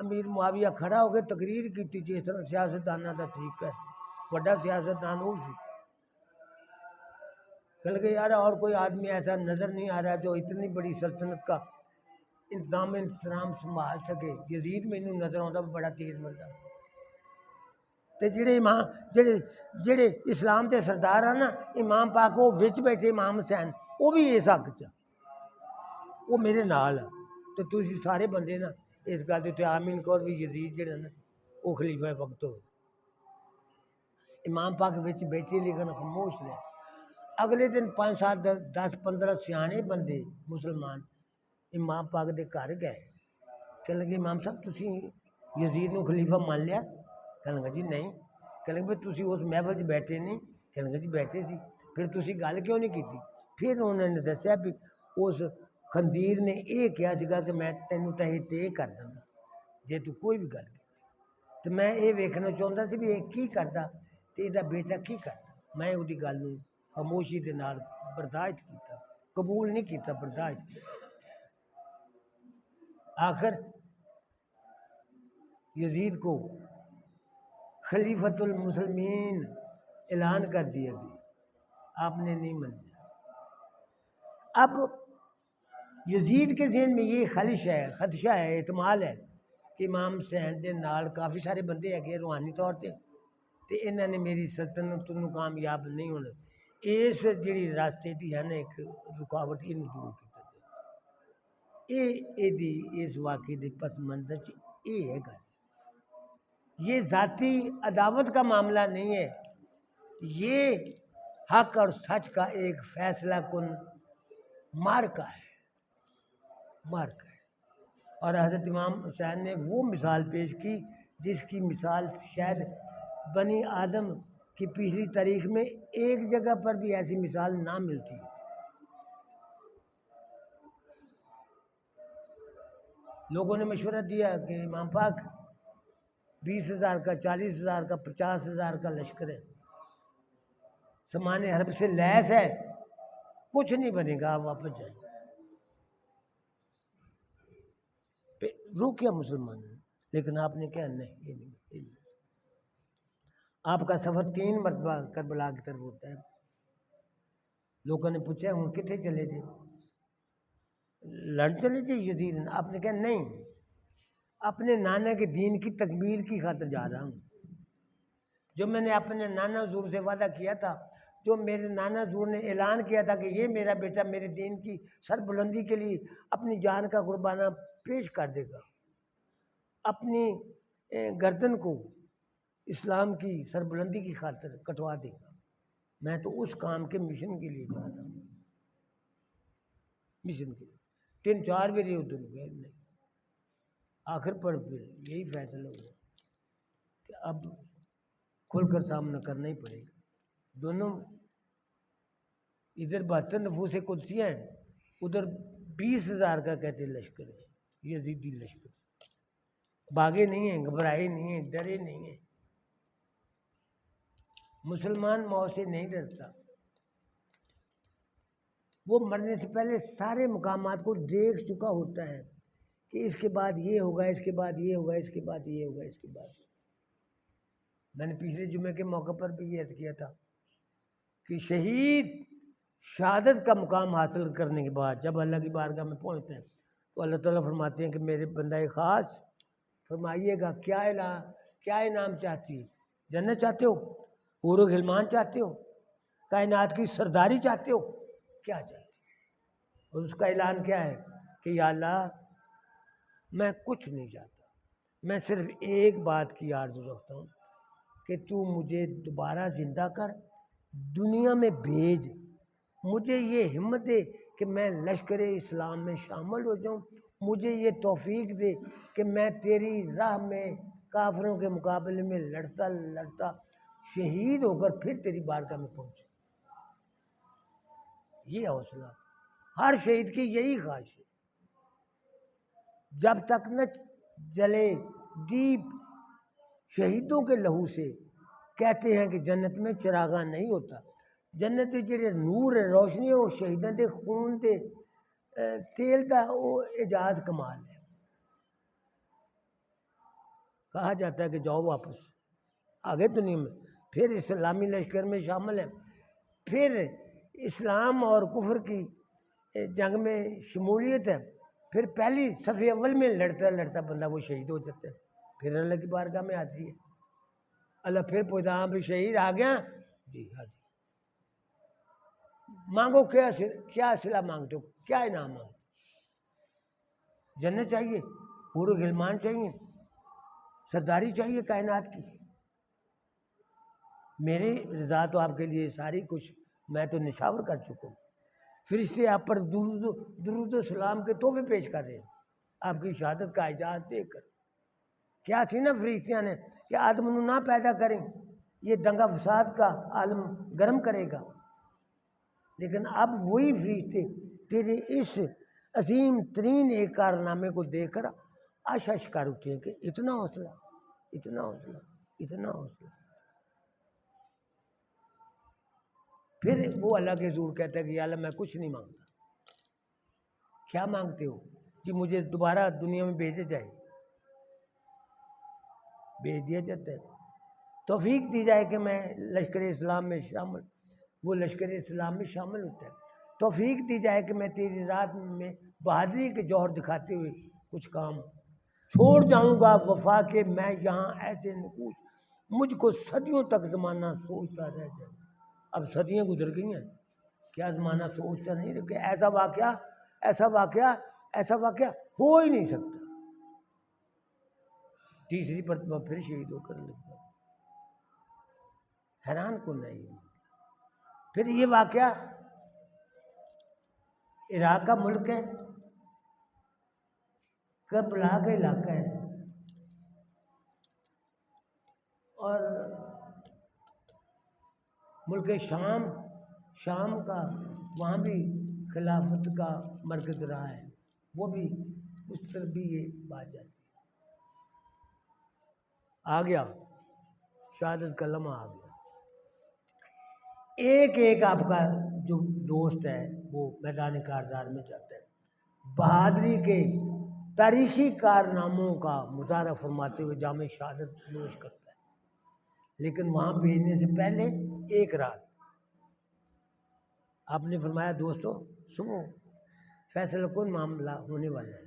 امیر معاویہ کھڑا ہو کے تقریر کی تھی جس طرح سیاستدانوں کا طریقہ ہے، بڑا سیاستدان وہ سی کل کہ یار اور کوئی آدمی ایسا نظر نہیں آ رہا جو اتنی بڑی سلطنت کا انتظام انتظام سنبھال سکے. یزید مینوں نظر آتا بڑا تیز بندہ. تے جڑے امام جڑے اسلام دے سردار ہیں نا امام پاک وہ وچ بیٹھے امام حسین وہ بھی اس حق چ وہ میرے نال ہے. تو تسی سارے بندے نا اس گل تے آمین کور بھی یزید جڑا نا وہ خلیفہ وقت ہو امام پاک وچ بیٹھے لیکن خاموش رہے. اگلے دن 5 7 10 15 سیانے بندے مسلمان امام پاک دے گھر گئے. کہ لگے امام صاحب تسی یزید نو خلیفہ مان لیا؟ کہ لگا جی نہیں. کہ لگے تسی اس محفل چ بیٹھے نہیں؟ کہ لگا جی بیٹھے سی. پھر تسی گل کیوں نہیں کیتی؟ پھر انہوں نے دسیا بھی اس خندیر نے یہ کیا سگا کہ میں تینوں تہے تے کر دوں گا جے تو کوئی بھی گل کی. تو میں یہ ویکھنا چاہتا سی بھی یہ کی کردا تے یہ بیٹا کی کردا. میں وہ گل نوں خاموشی دے نال برداشت کیتا، قبول نہیں کیتا، برداشت کیتا. آخر یزید کو خلیفۃ المسلمین اعلان کر دیا گیا. آپ نے نہیں مانا. اب یزید کے ذہن میں یہ خلش ہے، خدشہ ہے، احتمال ہے کہ امام حسین دے نال کافی سارے بندے ہے روحانی طور پہ تے انہوں نے میری سلطنت نو کامیاب نہیں ہونا. اس جڑی راستے دی ہے نا ایک رکاوٹ یہ دور کیتا جائے. اس واقعے دے پس منظر چ یہ ہے گل. یہ ذاتی عداوت کا معاملہ نہیں ہے، یہ حق اور سچ کا ایک فیصلہ کن مارکا ہے. اور حضرت امام حسین نے وہ مثال پیش کی جس کی مثال شاید بنی آدم کی پچھلی تاریخ میں ایک جگہ پر بھی ایسی مثال نہ ملتی ہے. لوگوں نے مشورہ دیا کہ امام پاک 20,000 کا 40,000 کا 50,000 کا لشکر ہے، سامان حرب سے لیس ہے، کچھ نہیں بنے گا، آپ واپس جائیں. روکیا مسلمان نے، لیکن آپ نے کہا نہیں یہ نہیں. آپ کا سفر 3 مرتبہ کربلا کی طرف ہوتا ہے. لوگوں نے پوچھا ہوں کتنے چلے جی؟ لڑ چلے جی یزید؟ آپ نے کہا نہیں، اپنے نانا کے دین کی تکمیل کی خاطر جا رہا ہوں. جو میں نے اپنے نانا حضور سے وعدہ کیا تھا، جو میرے نانا حضور نے اعلان کیا تھا کہ یہ میرا بیٹا میرے دین کی سر بلندی کے لیے اپنی جان کا قربانہ پیش کر دے گا، اپنی گردن کو اسلام کی سربلندی کی خاطر کٹوا دے گا. میں تو اس کام کے مشن کے لیے جا رہا ہوں. مشن کے لیے 3 4 بجے ادھر گئے نہیں. آخر پر پھر یہی فیصلہ ہوا کہ اب کھل کر سامنا کرنا ہی پڑے گا. دونوں ادھر 72 نفوس قدسیہ ہیں، ادھر 20,000 کا کہتے لشکر ہے، یزیدی لشکر. بھاگے نہیں ہیں، گھبرائے نہیں ہیں، ڈرے نہیں ہیں. مسلمان موت سے نہیں ڈرتا. وہ مرنے سے پہلے سارے مقامات کو دیکھ چکا ہوتا ہے کہ اس کے بعد یہ ہوگا، اس کے بعد یہ ہوگا، اس کے بعد یہ ہوگا، اس کے بعد. میں نے پچھلے جمعے کے موقع پر بھی یہ عرض کیا تھا کہ شہید شہادت کا مقام حاصل کرنے کے بعد جب اللہ کی بارگاہ میں پہنچتے ہیں تو اللہ تعالیٰ فرماتے ہیں کہ میرے بندہ خاص فرمائیے گا کیا انعام چاہتی ہے؟ جنت چاہتے ہو؟ حور و غلمان چاہتے ہو؟ کائنات کی سرداری چاہتے ہو؟ کیا چاہتے ہو؟ اور اس کا اعلان کیا ہے کہ یا اللہ میں کچھ نہیں چاہتا، میں صرف ایک بات کی آرزو رکھتا ہوں کہ تو مجھے دوبارہ زندہ کر، دنیا میں بھیج، مجھے یہ ہمت دے کہ میں لشکر اسلام میں شامل ہو جاؤں، مجھے یہ توفیق دے کہ میں تیری راہ میں کافروں کے مقابلے میں لڑتا لڑتا شہید ہو کر پھر تیری بارگاہ میں پہنچوں. یہ حوصلہ ہر شہید کی یہی خواہش ہے. جب تک نہ جلے دیپ شہیدوں کے لہو سے، کہتے ہیں کہ جنت میں چراغاں نہیں ہوتا. جنت میں جڑے نور ہے، روشنی ہے، وہ شہیدوں کے خون دے تیل کا وہ اعجاز کمال ہے. کہا جاتا ہے کہ جاؤ واپس آگے دنیا میں، پھر اسلامی لشکر میں شامل ہے، پھر اسلام اور کفر کی جنگ میں شمولیت ہے، پھر پہلی صف اول میں لڑتا لڑتا بندہ وہ شہید ہو جاتا ہے، پھر اللہ کی بارگاہ میں آتی ہے، اللہ پھر پوچھتا ہاں بھی شہید آ گیا، جی ہاں جی، مانگو کیا صلہ مانگتے ہو، کیا انعام مانگتے ہو؟ جنت چاہیے، حور و غلمان چاہیے، سرداری چاہیے کائنات کی؟ میری رضا تو آپ کے لیے ساری کچھ میں تو نشاور کر چکا ہوں، فرشتے آپ پر درود و سلام کے تحفے پیش کر رہے ہیں آپ کی شہادت کا اعجاز دیکھ کر۔ کیا تھی نا فرشتیاں نے کہ آدم نو نہ پیدا کریں، یہ دنگا فساد کا عالم گرم کرے گا، لیکن اب وہی فرشتے تیرے اس عظیم ترین ایک کارنامے کو دیکھ کر آشش کر اٹھے کہ اتنا حوصلہ، اتنا حوصلہ، اتنا حوصلہ۔ پھر وہ اللہ کے حضور کہتا ہے کہ یا اللہ میں کچھ نہیں مانگتا، کیا مانگتے ہو؟ کہ مجھے دوبارہ دنیا میں بھیجا جائے، بھیج دیا جاتا ہے، توفیق دی جائے کہ میں لشکر اسلام میں شامل، وہ لشکر اسلام میں شامل ہوتا ہے، توفیق دی جائے کہ میں تیری رات میں بہادری کے جوہر دکھاتے ہوئے کچھ کام چھوڑ جاؤں گا وفا کے میں یہاں ایسے نقوش، مجھ کو صدیوں تک زمانہ سوچتا رہ جائے۔ اب صدیاں گزر گئی ہیں، کیا زمانہ سوچتا نہیں رہے کہ ایسا واقعہ ہو ہی نہیں سکتا، تیسری مرتبہ پھر شہید ہو کر لگا، حیران کن ہے یہ۔ پھر یہ واقعہ عراق کا ملک ہے، کربلا کا علاقہ ہے، اور ملک شام کا وہاں بھی خلافت کا مرکز رہا ہے، وہ بھی اس طرف بھی یہ بات جاتی ہے۔ آ گیا شہادت کا لمحہ، آ گیا، ایک آپ کا جو دوست ہے وہ میدان کارزار میں جاتا ہے، بہادری کے تاریخی کارناموں کا مظاہرہ فرماتے ہوئے جام شہادت نوش کرتا ہے، لیکن وہاں بھیجنے سے پہلے ایک رات آپ نے فرمایا دوستو سنو، فیصلہ کن معاملہ ہونے والا ہے،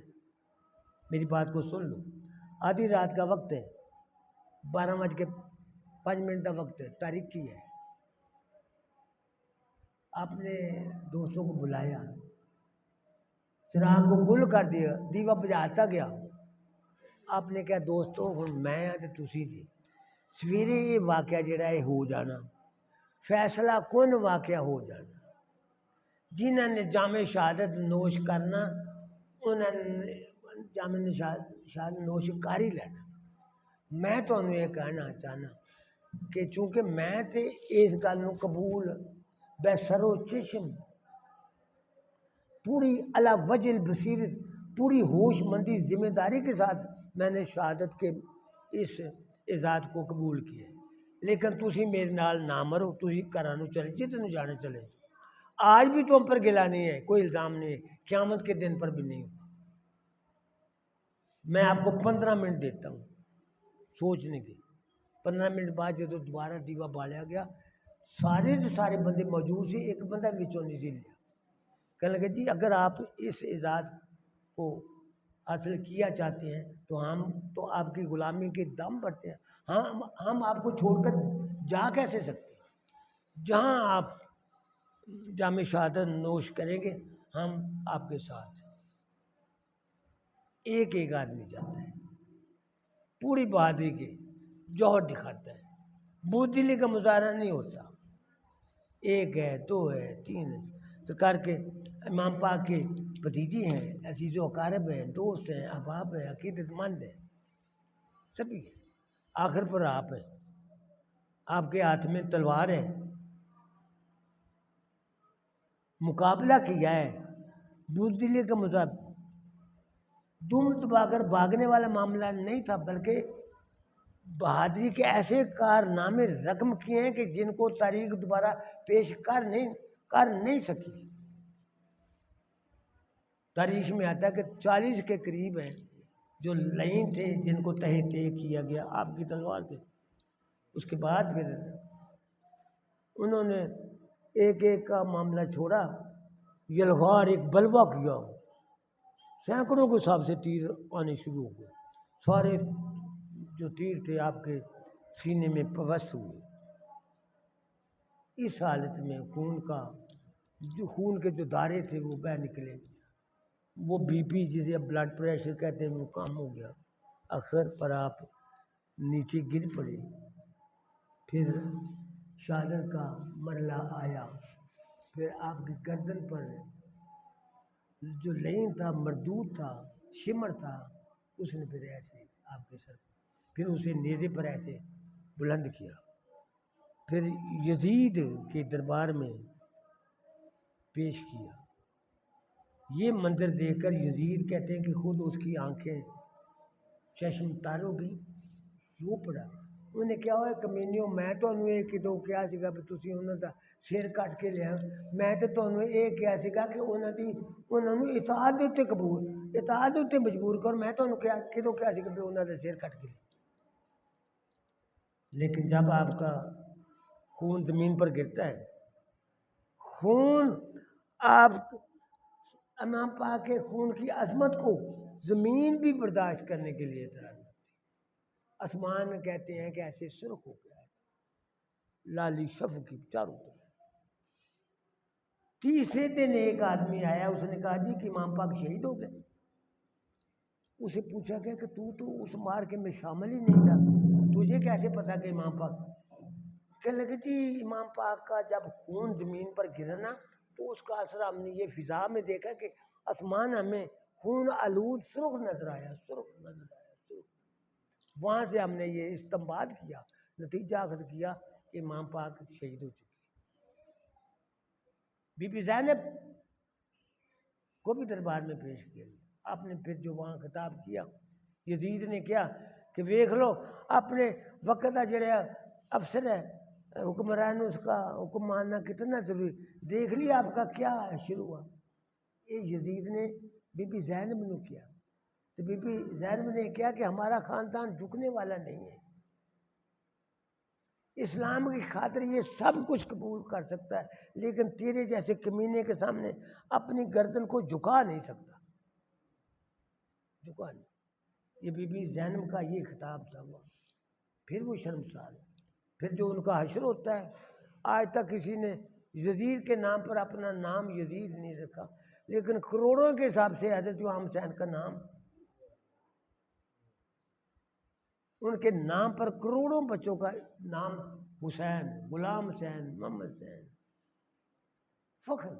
میری بات کو سن لو، آدھی رات کا وقت ہے، 12:05 کا وقت ہے، تاریخ کی ہے، آپ نے دوستوں کو بلایا، چراغ کو گل کر دیا، دیوا بجھاتا گیا، آپ نے کہا دوستو ہن میں تے تسی جی سویرے یہ واقعہ جڑا ہے ہو جانا، فیصلہ کن واقعہ ہو جانا، جنہوں نے جامع شہادت نوش کرنا انہوں نے جامع شہادت نوش کر ہی لینا۔ میں تمہیں یہ کہنا چاہنا کہ چونکہ میں تے اس گل نو قبول بے سر و چشم پوری علی وجہ البصیرت پوری ہوش مندی ذمہ داری کے ساتھ میں نے شہادت کے اس اعزاز کو قبول کیا ہے، لیکن تسی میرے نال نہ مرو، تسی گھراں نوں چلے جتنے جانے چلے جاؤ، آج بھی تم پر گلا نہیں ہے، کوئی الزام نہیں ہے، قیامت کے دن پر بھی نہیں ہوگا۔ میں آپ کو 15 منٹ دیتا ہوں سوچنے کے، 15 منٹ بعد جب دوبارہ دیوا بالیا گیا، سارے کے سارے بندے موجود سے، ایک بندہ وچوں نہیں سی لیا، کہنے لگے جی اگر آپ اس اعزاز کو حاصل کیا چاہتے ہیں تو ہم تو آپ کی غلامی کے دم بھرتے ہیں، ہم آپ کو چھوڑ کر جا کیسے سکتے ہیں، جہاں آپ جامع شہادت نوش کریں گے ہم آپ کے ساتھ ہیں۔ ایک آدمی جاتا ہے، پوری بہادری کے جوہر دکھاتا ہے، بزدلی کا مظاہرہ نہیں ہوتا، ایک ہے، دو ہے، تین ہے، سرکار کے امام پاک کے بھتیجے ہیں، عزیز و اقارب ہیں، دوست ہیں، احباب ہیں، عقیدت مند ہیں، سبھی ہیں، آخر پر آپ ہیں، آپ کے ہاتھ میں تلوار ہے، مقابلہ کیا ہے، بزدلی کا مظاہرہ، دم دبا کر بھاگنے والا معاملہ نہیں تھا، بلکہ بہادری کے ایسے کارنامے رقم کیے ہیں کہ جن کو تاریخ دوبارہ پیش کر نہیں سکی۔ تاریخ میں آتا ہے کہ 40 کے قریب ہیں جو لئیم تھے جن کو تہہ تہہ کیا گیا آپ کی تلوار پہ. اس کے بعد پھر انہوں نے ایک ایک کا معاملہ چھوڑا. یلغار ایک بلوا کیا, سینکڑوں کے حساب سے تیر آنے شروع ہو گئے. سارے جو تیر تھے آپ کے سینے میں پیوست ہوئے. اس حالت میں خون کے جو دارے تھے وہ بہہ نکلے. وہ بی پی جسے اب بلڈ پریشر کہتے ہیں وہ کم ہو گیا. آخر پر آپ نیچے گر پڑے. پھر شہادت کا مرحلہ آیا. پھر آپ کی گردن پر جو لین تھا, مردود تھا, شمر تھا, اس نے پھر ایسے آپ کے سر پھر اسے نیزے پر ایسے بلند کیا. پھر یزید کے دربار میں پیش کیا. یہ منظر دیکھ کر یزید کہتے ہیں کہ خود اس کی آنکھیں چشم تار ہو گئی. وہ پڑا انہیں کیا ہوا کمینیوں, میں تو ایک ہی تو کیا سکا بھی تسی انہوں دا سر کٹ کے لیا, میں تو تمہیں یہ کیا سکا کہ انہوں نے اطاعت دے اتنے قبول اطاعت دے اتنے مجبور کر, میں تو کیا سکا بھی انہوں دا سر کٹ کے لیا. لیکن جب آپ کا خون زمین پر گرتا ہے, خون آپ امام پاک کے خون کی عظمت کو زمین بھی برداشت کرنے کے لیے تیار نہیں. آسمان کہتے ہیں کہ ایسے سرخ ہو گیا ہے, لالی شف کی چاروں طرف. تیسرے دن ایک آدمی آیا, اس نے کہا جی کہ امام پاک شہید ہو گئے. اسے پوچھا گیا کہ تو اس مارکے میں شامل ہی نہیں تھا, تجھے کیسے پتا کہ امام پاک؟ کہنے لگے جی امام پاک کا جب خون زمین پر گرنا تو اس کا اثر ہم نے یہ فضا میں دیکھا کہ آسمان ہمیں خون آلود سرخ نظر آیا. وہاں سے ہم نے یہ استنباط کیا, نتیجہ اخذ کیا کہ امام پاک شہید ہو چکے. بی بی زینب کو بھی دربار میں پیش کیا گیا. آپ نے پھر جو وہاں خطاب کیا, یزید نے کیا کہ دیکھ لو اپنے وقت کا جڑا افسر ہے حکمران, اس کا حکم ماننا کتنا ضروری, دیکھ لیا آپ کا کیا شروع ہوا. یہ یزید نے بی بی زینب نے کیا. تو بی بی زینب نے کیا کہ ہمارا خاندان جھکنے والا نہیں ہے, اسلام کی خاطر یہ سب کچھ قبول کر سکتا ہے, لیکن تیرے جیسے کمینے کے سامنے اپنی گردن کو جھکا نہیں سکتا, جھکا نہیں. یہ بی بی زینب کا یہ خطاب تھا. ہوا پھر وہ شرمسار. پھر جو ان کا حشر ہوتا ہے, آج تک کسی نے یزید کے نام پر اپنا نام یزید نہیں رکھا, لیکن کروڑوں کے حساب سے حضرت امام حسین کا نام, ان کے نام پر کروڑوں بچوں کا نام حسین, غلام حسین, محمد حسین, فخر.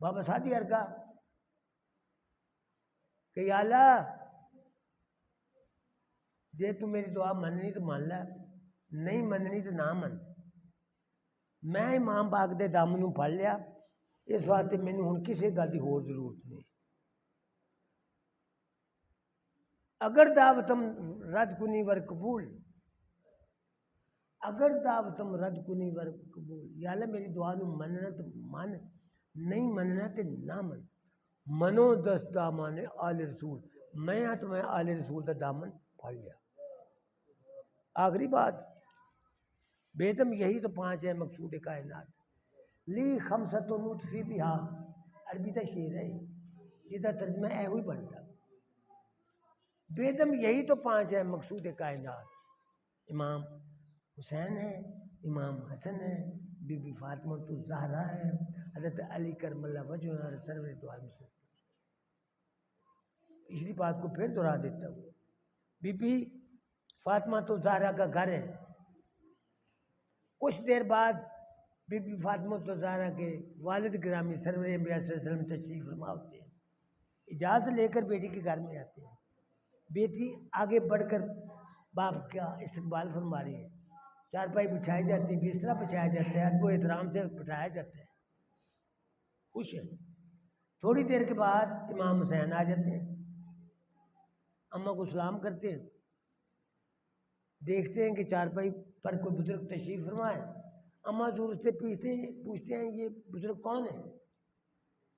بابا سادی ارگا کہ یا اللہ جے تو میری دعا مننی تو مان لے, نہیں مننی تو نہ من. میں امام پاک دے دامنوں پھڑ لیا, اس واسطے مینوں ہن کسی گل دی ہور ضرورت نہیں. اگر دعوتم رد کنی ور قبول, اگر دعوتم رد کنی ور قبول, یا اللہ میری دعا نو مننا تو من, نہیں مننا تو نہ من. منو دست دامان آل رسول, میں ہاں تو میں آل رسول دا دامن پھڑ لیا. آخری بات بیدم یہی تو 5 ہے مقصود کائنات. لی خمسۃ نطفی بہا, عربی دا شعر ہے جہاں ترجمہ اے ہوئی بنتا. بیدم یہی تو 5 ہے مقصود کائنات. امام حسین ہے, امام حسن ہے, بی بی فاطمہ الزہرا ہے, حضرت علی کرم اللہ وجہ اور سرور دو عالم سے. پچھلی بات کو پھر دہرا دیتا ہوں. بی بی فاطمہ الزہرا کا گھر ہے. کچھ دیر بعد بی بی فاطمہ الزہرا کے والد گرامی سرور انبیاء صلی اللہ علیہ وسلم تشریف فرما ہوتے ہیں, اجازت لے کر بیٹی کے گھر میں آتے ہیں. بیٹی آگے بڑھ کر باپ کا استقبال فرما رہی ہے. چارپائی بچھائی جاتی ہے, بسترا بچھایا جاتا ہے, ادب و احترام سے بٹھایا جاتا ہے, خوش ہے. تھوڑی دیر کے بعد امام حسین آ جاتے ہیں, اماں کو سلام کرتے ہیں, دیکھتے ہیں کہ چارپائی پر کوئی بزرگ تشریف فرما ہے. اماں زور سے پوچھتے ہیں یہ بزرگ کون ہے؟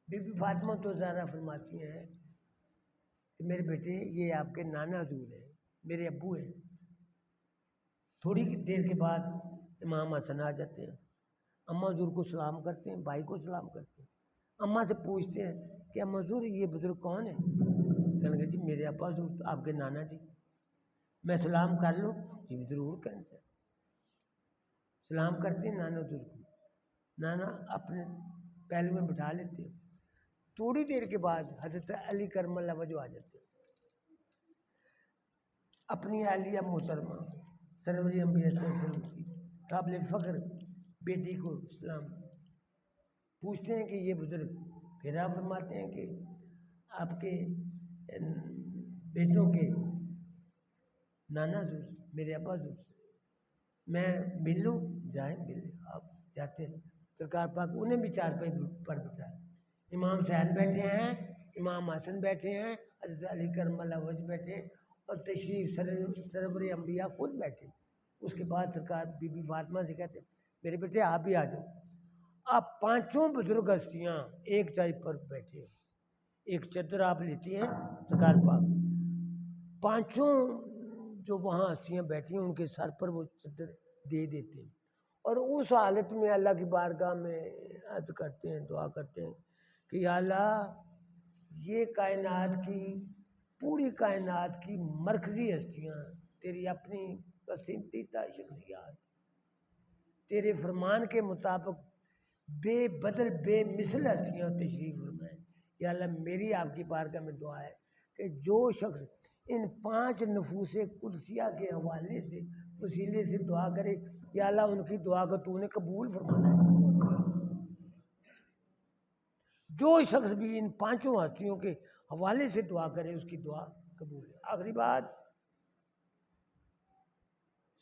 بی بی فاطمہ الزہرا فرماتی ہیں کہ میرے بیٹے یہ آپ کے نانا حضور ہیں، میرے ابو ہیں۔ تھوڑی دیر کے بعد امام حسن آ جاتے ہیں، اماں حضور کو سلام کرتے ہیں، بھائی کو سلام کرتے ہیں، اماں سے پوچھتے ہیں کہ اماں حضور یہ بزرگ کون ہے؟ کہنے لگے جی میرے ابا حضور، آپ کے نانا جی، میں سلام کر لوں؟ یہ بھی ضرور کریں سے سلام کرتے ہیں نانا حضور کو، نانا اپنے پہلو میں بٹھا لیتے ہیں۔ تھوڑی دیر کے بعد حضرت علی کرم اللہ وجہ آ جاتے ہیں، اپنی اہلیہ محترمہ سرور انبیاء صلی اللہ علیہ وسلم کی قابل فخر بیٹی کو سلام پوچھتے ہیں کہ یہ بزرگ، پھر آپ فرماتے ہیں کہ آپ کے بیٹوں کے نانا حضور میرے ابا حضور، میں مل لوں؟ جائیں مل، آپ جاتے ہیں، سرکار پاک انہیں بھی چارپائی پر بٹھایا، امام حسین بیٹھے ہیں، امام حسن بیٹھے ہیں، حضرت علی کرم اللہ وجہ بیٹھے ہیں، اور تشریف سرور انبیاء خود بیٹھے۔ اس کے بعد سرکار بی بی فاطمہ سے کہتے ہیں میرے بیٹے آپ بھی آ جاؤ۔ آپ پانچوں بزرگ ہستیاں ایک چائی پر بیٹھے ہیں، ایک چادر آپ لیتی ہیں سرکار پاک، پانچوں جو وہاں ہستیاں بیٹھی ہیں ان کے سر پر وہ چادر دے دیتے ہیں، اور اس حالت میں اللہ کی بارگاہ میں عرض کرتے ہیں، دعا کرتے ہیں کہ یا اللہ یہ کائنات کی، پوری کائنات کی مرکزی ہستیاں، تیری اپنی پسندیدہ شخصیات، تیرے فرمان کے مطابق بے بدل بے مثل ہستیاں تشریف فرمائیں۔ یا اللہ میری آپ کی بارگاہ میں دعا ہے کہ جو شخص ان پانچ نفوس قدسیہ کے حوالے سے وسیلے سے دعا کرے، یا اللہ ان کی دعا کو تو نے قبول فرمانا ہے۔ جو شخص بھی ان پانچوں ہستیوں کے حوالے سے دعا کرے اس کی دعا قبول ہے۔ آخری بات،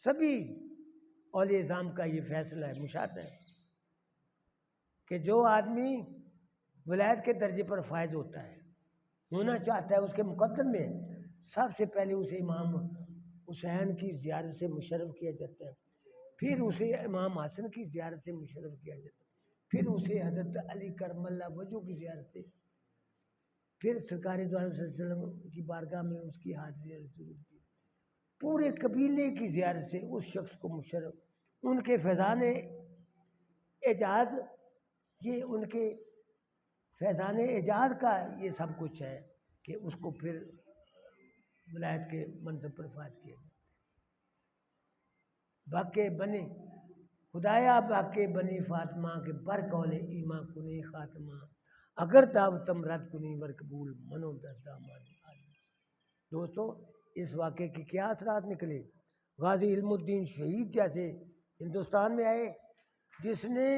سبھی اولیاء اعظام کا یہ فیصلہ ہے، مشاہدہ ہے کہ جو آدمی ولایت کے درجے پر فائز ہوتا ہے، ہونا چاہتا ہے، اس کے مقدم میں سب سے پہلے اسے امام حسین کی زیارت سے مشرف کیا جاتا ہے، پھر اسے امام حسن کی زیارت سے مشرف کیا جاتا ہے، پھر اسے حضرت علی کرم اللہ وجہ کی زیارت سے، پھر سرکار دو عالم صلی اللہ علیہ وسلم کی بارگاہ میں اس کی حاضری رسول کی، پورے قبیلے کی زیارت سے اس شخص کو مشرف، ان کے فیضان اعجاز، یہ ان کے فیضان اعجاز کا یہ سب کچھ ہے کہ اس کو پھر ولایت کے منصب پر فائز کیا جاتا ہے۔ باقی بنے خدایا باقی بنی فاطمہ کے بر قول ایماں کنی خاتمہ، اگر دعوتم رد کنی ور قبول منو دست دامان عالی۔ دوستو اس واقعے کے کیا اثرات نکلے؟ غازی علم الدین شہید جیسے ہندوستان میں آئے، جس نے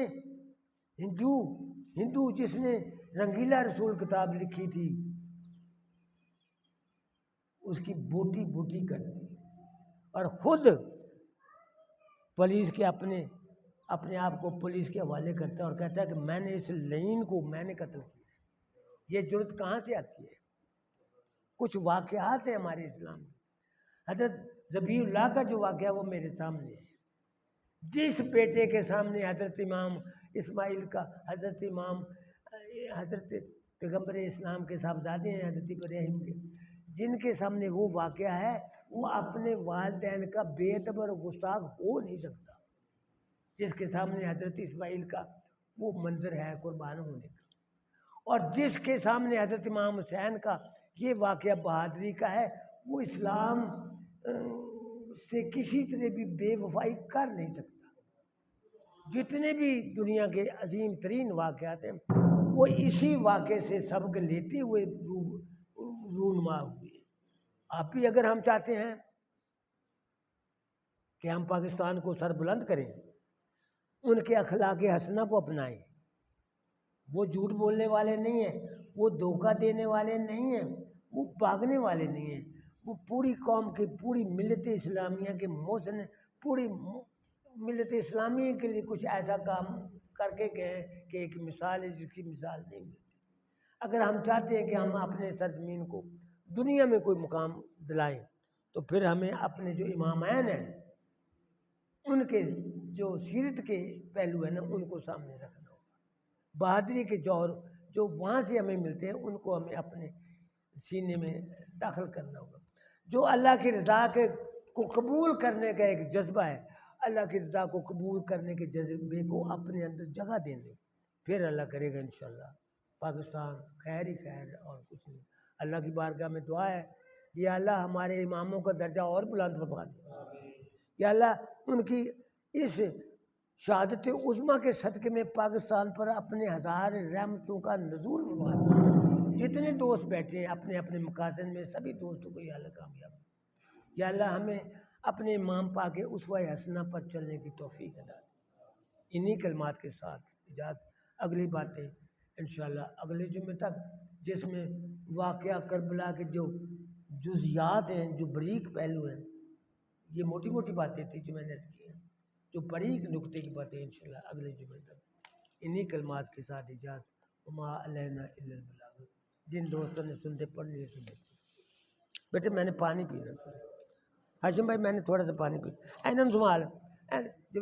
ہندو جس نے رنگیلا رسول کتاب لکھی تھی، اس کی بوٹی بوٹی کر دی، اور خود پولیس کے اپنے آپ کو پولیس کے حوالے کرتا ہے اور کہتا ہے کہ میں نے اس لعین کو میں نے قتل کیا ہے۔ یہ جرت کہاں سے آتی ہے؟ کچھ واقعات ہیں ہمارے اسلام میں۔ حضرت ذبیح اللہ کا جو واقعہ وہ میرے سامنے ہے، جس بیٹے کے سامنے حضرت امام اسماعیل کا، حضرت پیغمبر اسلام کے صاحبزادے ہیں حضرت ابراہیم کے، جن کے سامنے وہ واقعہ ہے، وہ اپنے والدین کا بے ادب اور گستاخ ہو نہیں سکتا، جس کے سامنے حضرت اسماعیل کا وہ منظر ہے قربان ہونے کا، اور جس کے سامنے حضرت امام حسین کا یہ واقعہ بہادری کا ہے، وہ اسلام سے کسی طرح بھی بے وفائی کر نہیں سکتا۔ جتنے بھی دنیا کے عظیم ترین واقعات ہیں وہ اسی واقعے سے سبق لیتے ہوئے رونما ہوئے۔ آپ بھی اگر ہم چاہتے ہیں کہ ہم پاکستان کو سر بلند کریں، ان کے اخلاق حسنہ کو اپنائیں، وہ جھوٹ بولنے والے نہیں ہیں، وہ دھوکہ دینے والے نہیں ہیں، وہ بھاگنے والے نہیں ہیں، وہ پوری قوم کے، پوری ملت اسلامیہ کے محسن، پوری ملت اسلامیہ کے لیے کچھ ایسا کام کر کے گئے کہ ایک مثال ہے جس کی مثال نہیں ملتی۔ اگر ہم چاہتے ہیں کہ ہم اپنے سرزمین کو دنیا میں کوئی مقام دلائیں تو پھر ہمیں اپنے جو امامین ہیں ان کے جو سیرت کے پہلو ہیں نا ان کو سامنے رکھنا ہوگا، بہادری کے جوہر جو وہاں سے ہمیں ملتے ہیں ان کو ہمیں اپنے سینے میں داخل کرنا ہوگا. جو اللہ کی رضا کو قبول کرنے کا ایک جذبہ ہے، اللہ کی رضا کو قبول کرنے کے جذبے کو اپنے اندر جگہ دیں دیں، پھر اللہ کرے گا انشاءاللہ پاکستان خیر ہی خیر اور کچھ نہیں. اللہ کی بارگاہ میں دعا ہے کہ اللہ ہمارے اماموں کا درجہ اور بلند فرما دے، کہ اللہ ان کی اس شہادت عظمیٰ کے صدقے میں پاکستان پر اپنے ہزار رحمتوں کا نزول فرما دے. جتنے دوست بیٹھے ہیں اپنے اپنے مقاصد میں، سبھی دوستوں کو یا اللہ کامیاب، یا اللہ ہمیں اپنے امام پاک اسوہ حسنہ پر چلنے کی توفیق عطا دے. انہی کلمات کے ساتھ اجازت. اگلی باتیں انشاءاللہ اگلے جمعے تک، جس میں واقعہ کربلا کے جو جزیات ہیں، جو بریک پہلو ہیں، یہ موٹی موٹی باتیں تھیں جو میں نے کی ہیں، جو باریک نقطے کی باتیں انشاءاللہ اگلے جمعے تک. انہی کلمات کے ساتھ اجازت. وما علینا الا البلاغ. جن دوستوں نے سنتے پڑھنے سنتے. بیٹے میں نے پانی پینا تھا. ہاشم بھائی میں نے تھوڑا سا پانی پینا. اینم سنبھال جو